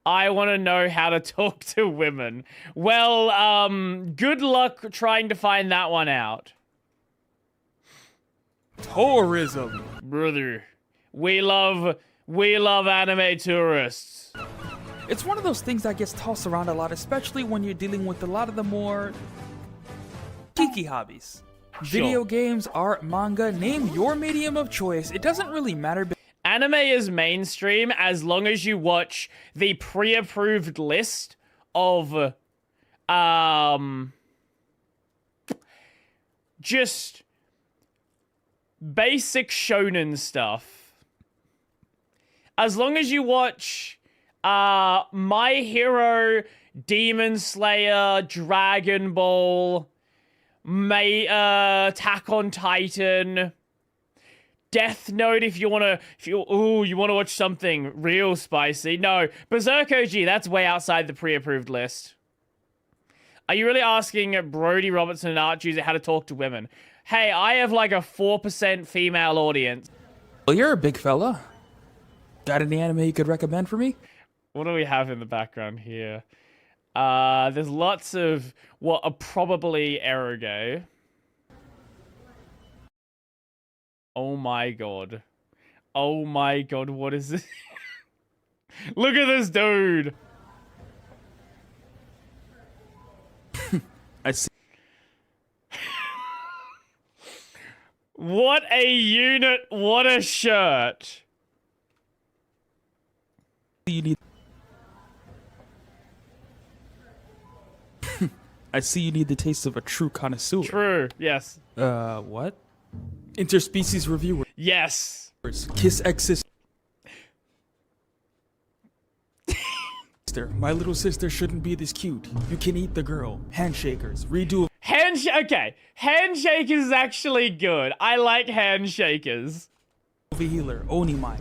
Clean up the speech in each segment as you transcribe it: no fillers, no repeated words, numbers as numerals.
I want to know how to talk to women. Well, good luck trying to find that one out. Tourism. Brother, we love anime tourists. It's one of those things that gets tossed around a lot, especially when you're dealing with a lot of the more geeky hobbies. Sure. Video games, art, manga, name your medium of choice. It doesn't really matter. Anime is mainstream as long as you watch the pre-approved list of just basic shonen stuff. As long as you watch My Hero, Demon Slayer, Dragon Ball, Attack on Titan, Death Note if you want to watch something real spicy. No, Berserk OG, that's way outside the pre-approved list. Are you really asking Brodie, Robertson, and Art User how to talk to women? Hey, I have like a 4% female audience. Well, you're a big fella. Got any anime you could recommend for me? What do we have in the background here? There's lots of what are probably eroge. Oh my god. Oh my god, what is this? Look at this dude! I see. What a unit, what a shirt! You need. I see you need the taste of a true connoisseur. True, yes. What? Interspecies reviewer. Yes. Kiss ex sister. My little sister shouldn't be this cute. You can eat the girl. Handshakers. Redo. Okay. Handshakers is actually good. I like handshakers. Healer. Onimai.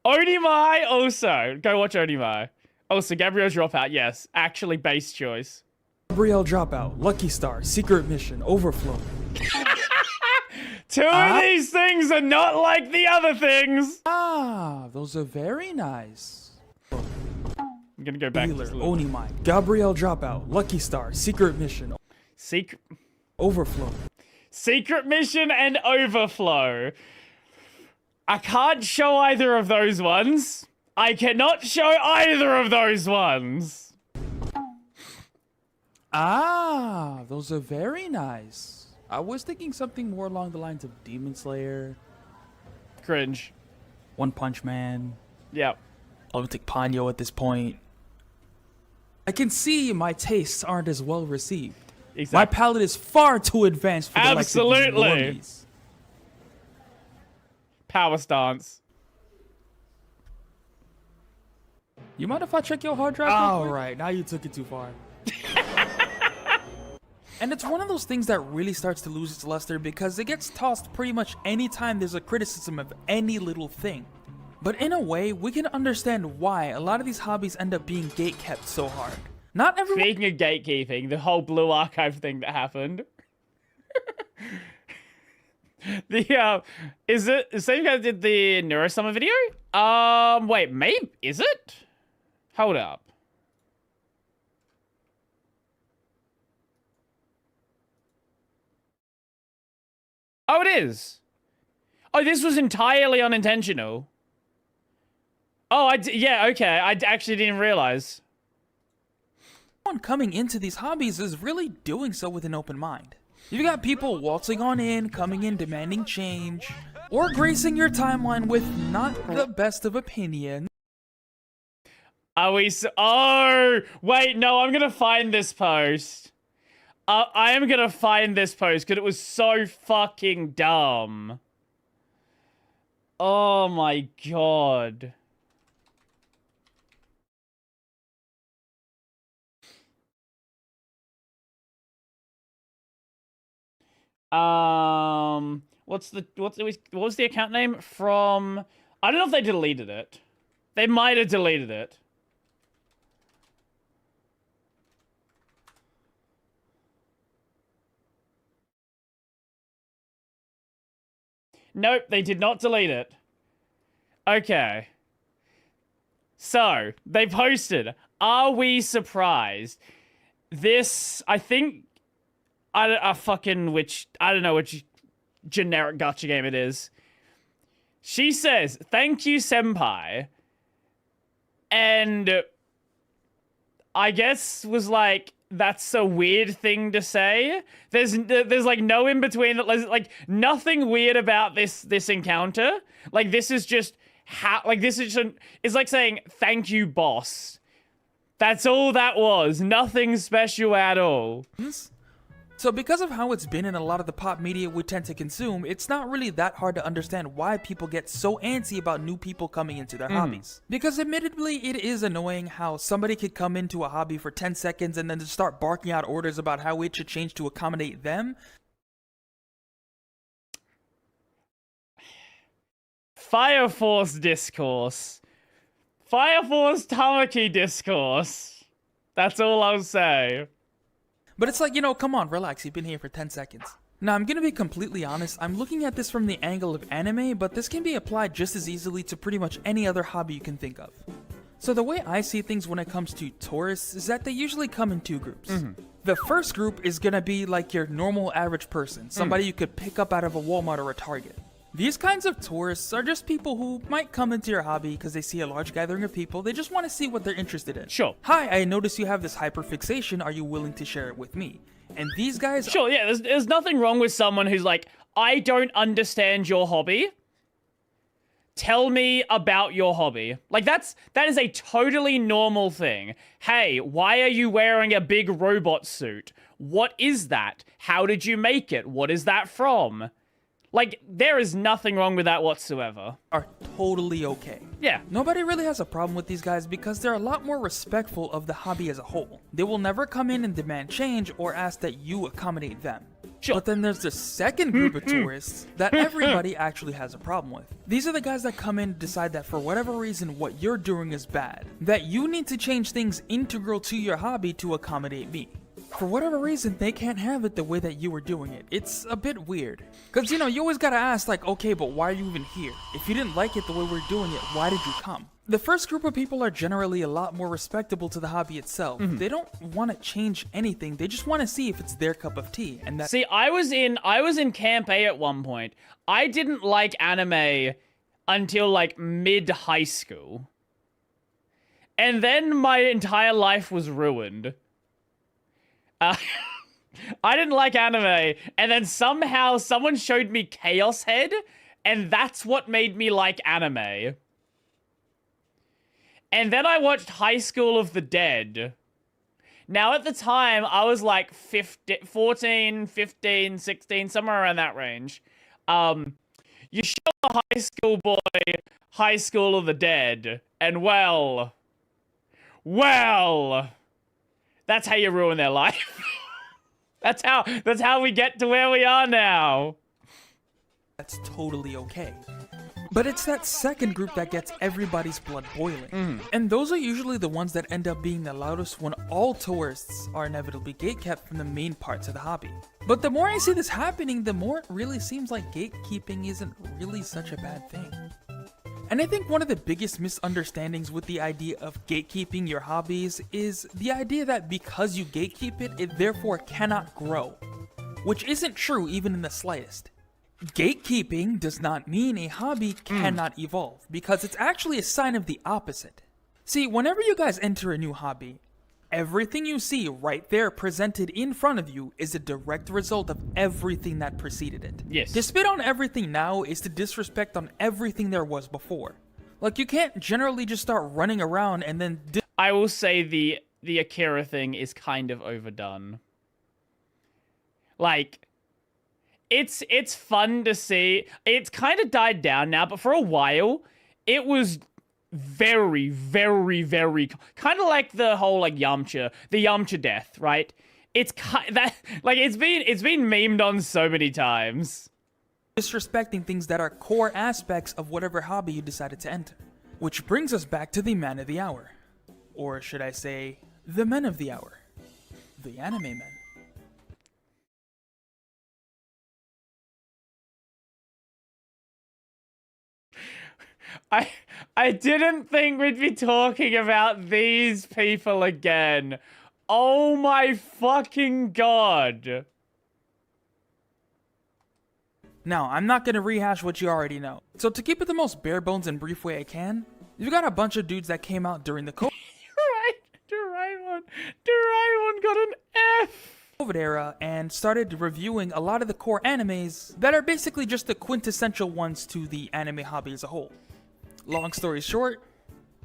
Onimai also. Go watch Onimai. Also, Gabriel's Dropout. Yes. Actually, base choice. Gabrielle Dropout. Lucky Star. Secret Mission. Overflow. Two of these things are not like the other things. Ah, those are very nice. I'm gonna go back. Healer. Onimai. Gabrielle Dropout. Lucky Star. Secret Mission. Overflow. Secret Mission and Overflow. I can't show either of those ones. I cannot show either of those ones. Ah, those are very nice. I was thinking something more along the lines of Demon Slayer. Cringe. One Punch Man. Yep. Olympic Ponyo at this point. I can see my tastes aren't as well received. Exactly. My palate is far too advanced for the likes of these normies. Power stance. You mind if I check your hard drive? All right, now you took it too far. And it's one of those things that really starts to lose its luster because it gets tossed pretty much anytime there's a criticism of any little thing. But in a way, we can understand why a lot of these hobbies end up being gatekept so hard. Not everyone. Speaking of gatekeeping, the whole Blue Archive thing that happened. Is it the same guy that did the Neurosummer video? Wait, maybe is it? Hold up. Oh, it is. Oh, this was entirely unintentional. Oh, yeah, okay. I actually didn't realize. Everyone coming into these hobbies is really doing so with an open mind. You've got people waltzing on in, coming in, demanding change, or gracing your timeline with not the best of opinions. Are we oh, wait, no, I'm gonna find this post. I am gonna find this post because it was so fucking dumb. Oh my god. What was the account name from? I don't know if they deleted it. They might have deleted it. Nope, they did not delete it. Okay. So, they posted, are we surprised? This, I think, I don't know which generic gacha game it is. She says, thank you, senpai. And I guess was like, that's a weird thing to say. There's like no in between. Like nothing weird about this encounter. Like this is just how. Like this is just, it's like saying thank you, boss. That's all that was. Nothing special at all. So because of how it's been in a lot of the pop media we tend to consume, it's not really that hard to understand why people get so antsy about new people coming into their hobbies. Because admittedly, it is annoying how somebody could come into a hobby for 10 seconds and then just start barking out orders about how it should change to accommodate them. Fire Force discourse. Fire Force Tamaki discourse. That's all I'll say. But it's like, you know, come on, relax, you've been here for 10 seconds. Now, I'm gonna be completely honest, I'm looking at this from the angle of anime, but this can be applied just as easily to pretty much any other hobby you can think of. So the way I see things when it comes to tourists is that they usually come in two groups. The first group is gonna be like your normal average person, somebody you could pick up out of a Walmart or a Target. These kinds of tourists are just people who might come into your hobby because they see a large gathering of people, they just want to see what they're interested in. Sure. Hi, I notice you have this hyperfixation, are you willing to share it with me? And these guys... Sure, yeah, there's nothing wrong with someone who's like, I don't understand your hobby. Tell me about your hobby. Like, that is a totally normal thing. Hey, why are you wearing a big robot suit? What is that? How did you make it? What is that from? Like, there is nothing wrong with that whatsoever. Are totally okay. Yeah. Nobody really has a problem with these guys because they're a lot more respectful of the hobby as a whole. They will never come in and demand change or ask that you accommodate them. Sure. But then there's the second group of tourists that everybody actually has a problem with. These are the guys that come in and decide that for whatever reason what you're doing is bad. That you need to change things integral to your hobby to accommodate me. For whatever reason, they can't have it the way that you were doing it. It's a bit weird. Because, you know, you always gotta ask, like, okay, but why are you even here? If you didn't like it the way we're doing it, why did you come? The first group of people are generally a lot more respectable to the hobby itself. They don't want to change anything. They just want to see if it's their cup of tea. And that. See, I was in Camp A at one point. I didn't like anime until, like, mid-high school. And then my entire life was ruined. I didn't like anime, and then somehow someone showed me Chaos Head, and that's what made me like anime. And then I watched High School of the Dead. Now, at the time, I was like 14, 15, 16, somewhere around that range. You show a high school boy High School of the Dead, and well... That's how you ruin their life. That's how we get to where we are now. That's totally okay. But it's that second group that gets everybody's blood boiling. And those are usually the ones that end up being the loudest when all tourists are inevitably gatekept from the main parts of the hobby. But the more I see this happening, the more it really seems like gatekeeping isn't really such a bad thing. And I think one of the biggest misunderstandings with the idea of gatekeeping your hobbies is the idea that because you gatekeep it, it therefore cannot grow. Which isn't true even in the slightest. Gatekeeping does not mean a hobby cannot evolve, because it's actually a sign of the opposite. See, whenever you guys enter a new hobby, everything you see right there presented in front of you is a direct result of everything that preceded it. Yes. To spit on everything now is to disrespect on everything there was before. Like, you can't generally just start running around and then... I will say the Akira thing is kind of overdone. Like, it's fun to see. It's kind of died down now, but for a while, it was... very, very, very kind of like the whole like the Yamcha death, right? It's that like it's been memed on so many times. Disrespecting things that are core aspects of whatever hobby you decided to enter. Which brings us back to the man of the hour. Or should I say, the men of the hour. The anime men. I didn't think we'd be talking about these people again. Oh my fucking god. Now, I'm not gonna rehash what you already know. So to keep it the most bare bones and brief way I can, you've got a bunch of dudes that came out during the The right one got an F. COVID era and started reviewing a lot of the core animes that are basically just the quintessential ones to the anime hobby as a whole. Long story short,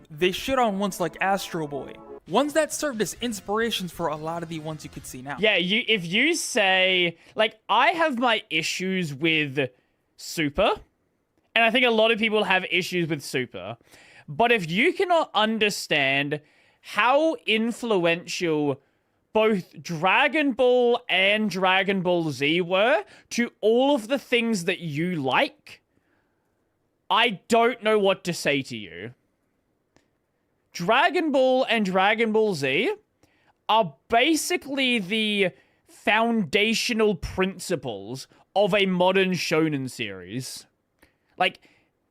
they shit on ones like Astro Boy, ones that served as inspirations for a lot of the ones you could see now. Yeah, if you say, like, I have my issues with Super, and I think a lot of people have issues with Super, but if you cannot understand how influential both Dragon Ball and Dragon Ball Z were to all of the things that you like, I don't know what to say to you. Dragon Ball and Dragon Ball Z are basically the foundational principles of a modern shonen series. Like,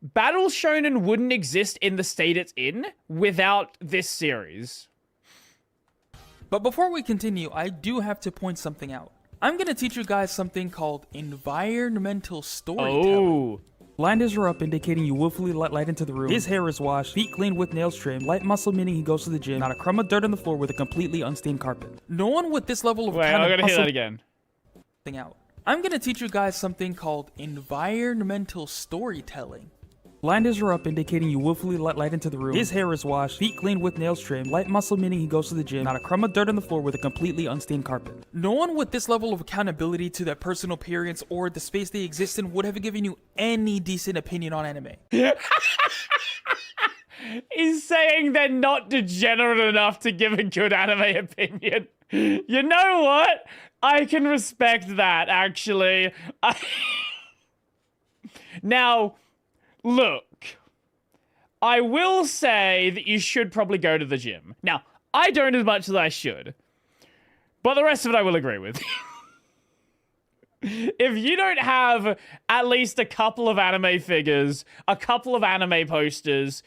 Battle Shonen wouldn't exist in the state it's in without this series. But before we continue, I do have to point something out. I'm gonna teach you guys something called environmental storytelling. Oh. Blinders are up, indicating you willfully let light into the room. His hair is washed, feet cleaned with nails trimmed, light muscle meaning he goes to the gym, not a crumb of dirt on the floor with a completely unstained carpet. No one with this level of Wait, I'm gonna hear that again. Out. I'm gonna teach you guys something called environmental storytelling. Blinders are up, indicating you willfully let light into the room. His hair is washed, feet cleaned with nails trimmed, light muscle meaning he goes to the gym, not a crumb of dirt on the floor with a completely unstained carpet. No one with this level of accountability to their personal appearance or the space they exist in would have given you any decent opinion on anime. He's saying they're not degenerate enough to give a good anime opinion. You know what? I can respect that, actually. Now, look, I will say that you should probably go to the gym. Now, I don't as much as I should, but the rest of it I will agree with. If you don't have at least a couple of anime figures, a couple of anime posters,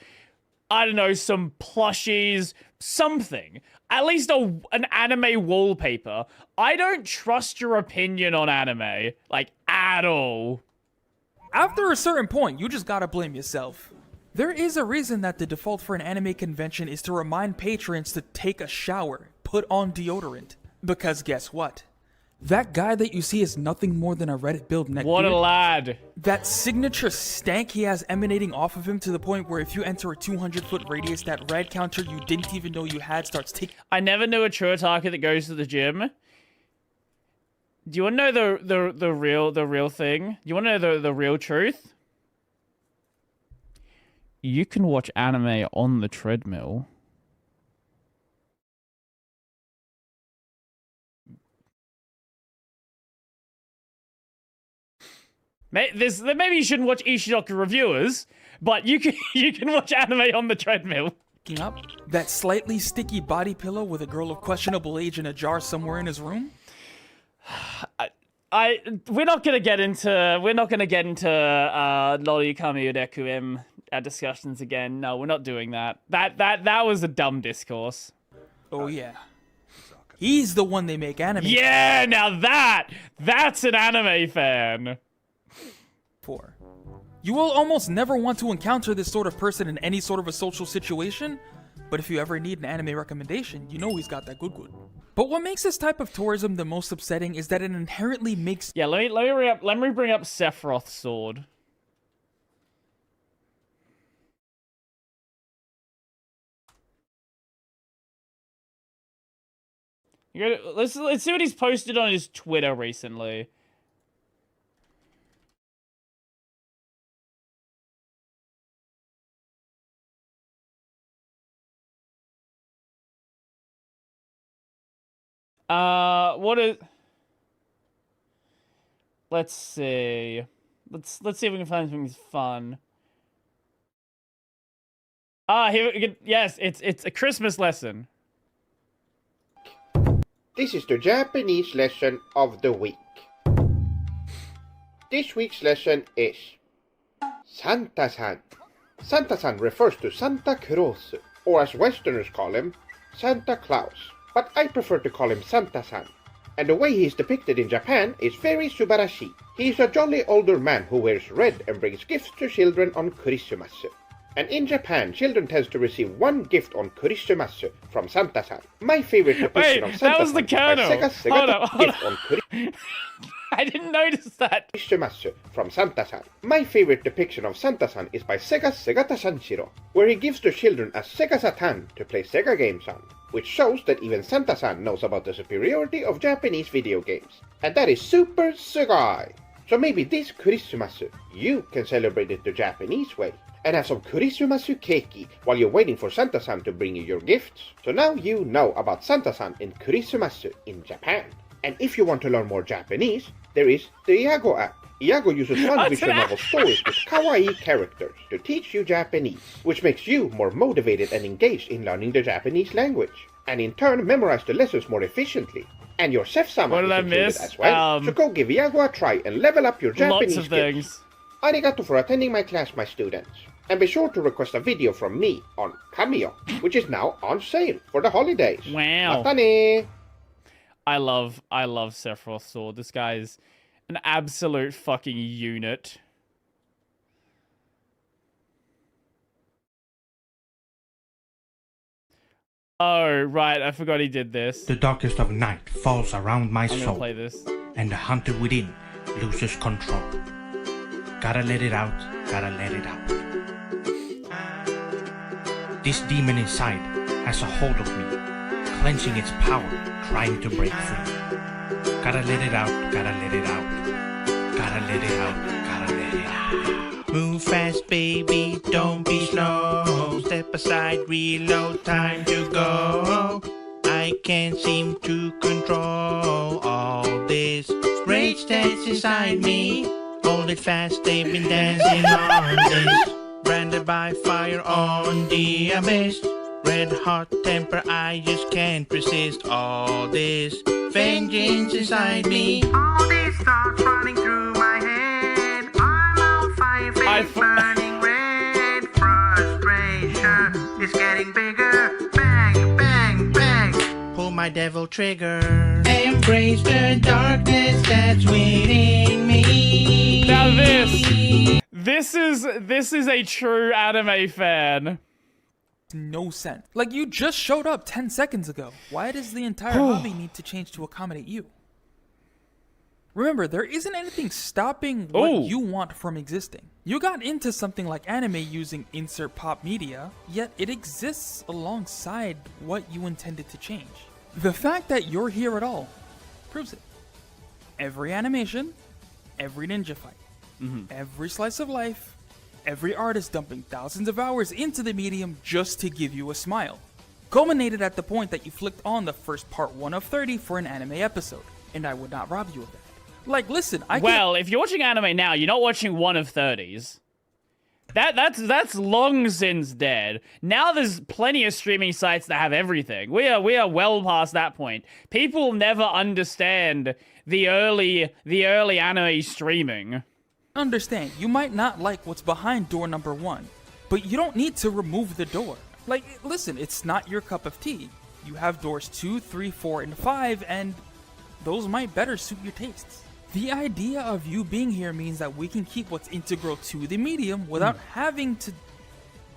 I don't know, some plushies, something, at least an anime wallpaper, I don't trust your opinion on anime, like, at all. After a certain point, you just gotta blame yourself. There is a reason that the default for an anime convention is to remind patrons to take a shower, put on deodorant. Because guess what? That guy that you see is nothing more than a Reddit build neckbeard. What a lad. That signature stank he has emanating off of him to the point where if you enter a 200-foot radius, that red counter you didn't even know you had starts ticking. I never knew a true otaku that goes to the gym. Do you want to know the real thing? Do you want to know the real truth? You can watch anime on the treadmill. Maybe you shouldn't watch Ishidoku reviewers, but you can watch anime on the treadmill. Up that slightly sticky body pillow with a girl of questionable age in a jar somewhere in his room. We're not gonna get into Lori Kami Udeku discussions again. No, we're not doing that. That was a dumb discourse. Oh yeah. He's the one they make anime. Yeah, now that's an anime fan. For. You will almost never want to encounter this sort of person in any sort of a social situation, but if you ever need an anime recommendation, you know he's got that good. But what makes this type of tourism the most upsetting is that it inherently makes... Yeah, let me bring up Sephiroth's sword. Let's see what he's posted on his Twitter recently. What is... Let's see. Let's see if we can find something fun. Here, yes, it's a Christmas lesson. This is the Japanese lesson of the week. This week's lesson is Santa-san. Santa-san refers to Santa Claus, or as Westerners call him, Santa Claus. But I prefer to call him Santa-san. And the way he is depicted in Japan is very subarashi. He is a jolly older man who wears red and brings gifts to children on Christmas. And in Japan, children tend to receive one gift on Christmas from Santa-san. My favorite depiction of Santa-san that was the Colonel. Gift on Christmas. I didn't notice that. From Santa-san. My favorite depiction of Santa-san is by Sega's Segata Sanshiro, where he gives the children a Sega Saturn to play Sega games on, which shows that even Santa-san knows about the superiority of Japanese video games. And that is super sugai! So maybe this Christmas, you can celebrate it the Japanese way, and have some Christmasu keiki while you're waiting for Santa-san to bring you your gifts. So now you know about Santa-san and Christmas in Japan. And if you want to learn more Japanese, there is the Iago app. Iago uses fun visual novel stories with kawaii characters to teach you Japanese, which makes you more motivated and engaged in learning the Japanese language, and in turn memorize the lessons more efficiently. And your Chef-sama is included as well, so go give Iago a try and level up your Japanese Lots of things. Arigato for attending my class, my students. And be sure to request a video from me on Cameo, which is now on sale for the holidays. Wow. Matane! I love Sephiroth's sword. This guy is an absolute fucking unit. Oh, right. I forgot he did this. The darkest of night falls around my I'm gonna soul, play this. and the hunter within loses control. Gotta let it out, gotta let it out. This demon inside has a hold of me, clenching its power, trying to break free. Gotta let it out, gotta let it out. Gotta let it out, gotta let it out. Move fast, baby, don't be slow. Step aside, reload, time to go. I can't seem to control all this rage that's inside me. Hold it fast, they've been dancing on this. Branded by fire on the abyss. Red hot temper, I just can't resist all this vengeance inside me. All these thoughts running through my head. I'm on fire, face burning red. Frustration is getting bigger. Bang, bang, bang. Pull my devil trigger. Embrace the darkness that's within me. Now this is a true anime fan. No sense. Like, you just showed up 10 seconds ago. Why does the entire hobby need to change to accommodate you? Remember, there isn't anything stopping what you want from existing. You got into something like anime using insert pop media, yet it exists alongside what you intended to change. The fact that you're here at all proves it. Every animation, every ninja fight, every slice of life, every artist dumping thousands of hours into the medium just to give you a smile, culminated at the point that you flicked on the first part 1 of 30 for an anime episode, and I would not rob you of that. Like, listen, Well, if you're watching anime now, you're not watching 1 of 30s. That's long since dead. Now there's plenty of streaming sites that have everything. We are well past that point. People never understand the early anime streaming. Understand, you might not like what's behind door number 1, but you don't need to remove the door. Like, listen, it's not your cup of tea. You have doors 2, 3, 4, and 5, and those might better suit your tastes. The idea of you being here means that we can keep what's integral to the medium without having to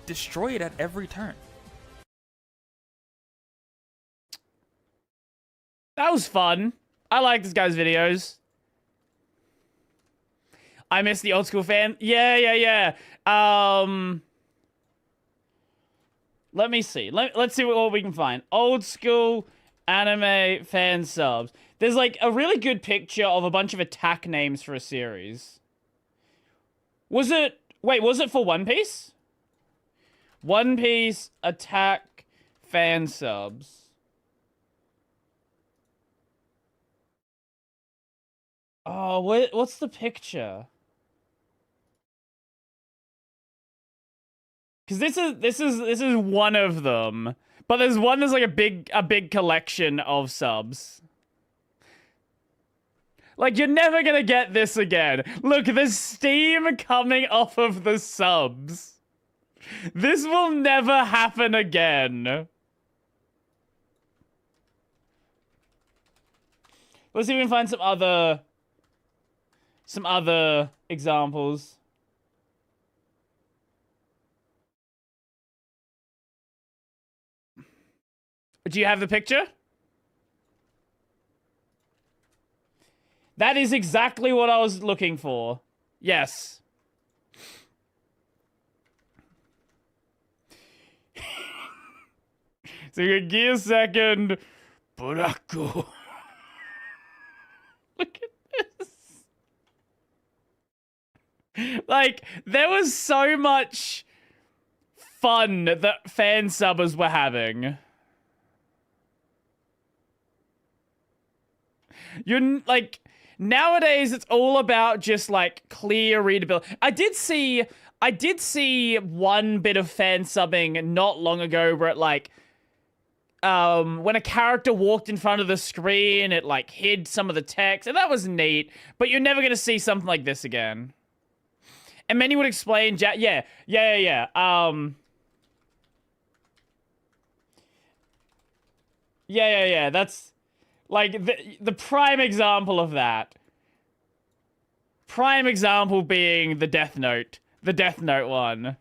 destroy it at every turn. That was fun. I like this guy's videos. I miss the old school fan. Yeah. Let me see. Let's see what we can find. Old school anime fan subs. There's like a really good picture of a bunch of attack names for a series. Was it for One Piece? One Piece attack fan subs. Oh, what's the picture? Because this is one of them, but there's like a big collection of subs. Like, you're never gonna get this again. Look, there's steam coming off of the subs. This will never happen again. Let's see if we can find some other examples. Do you have the picture? That is exactly what I was looking for. Yes. So you can give a second. Buraku. Look at this. Like, there was so much fun that fan subbers were having. You're like, nowadays it's all about just like clear readability. I did see one bit of fan subbing not long ago where it like when a character walked in front of the screen, it like hid some of the text, and that was neat, but you're never gonna see something like this again. And many would explain, yeah. That's like the prime example of that. Prime example being the Death Note one.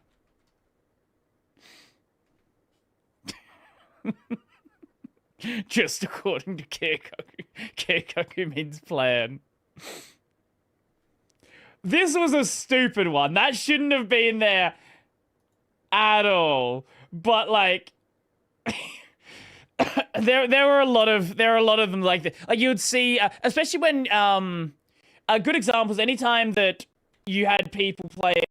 Just according to Keikoku means plan. This was a stupid one. That shouldn't have been there at all. But like there were a lot of them like that. Like you would see especially when a good example is anytime that you had people playing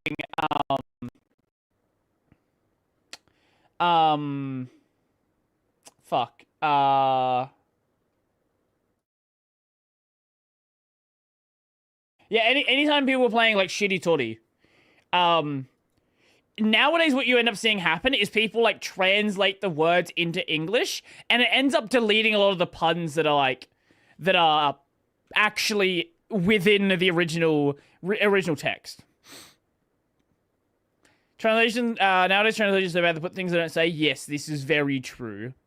anytime people were playing like Shitty Tori, nowadays what you end up seeing happen is people like translate the words into English, and it ends up deleting a lot of the puns that are actually within the original text. Nowadays translations are bad to put things they don't say. Yes, this is very true.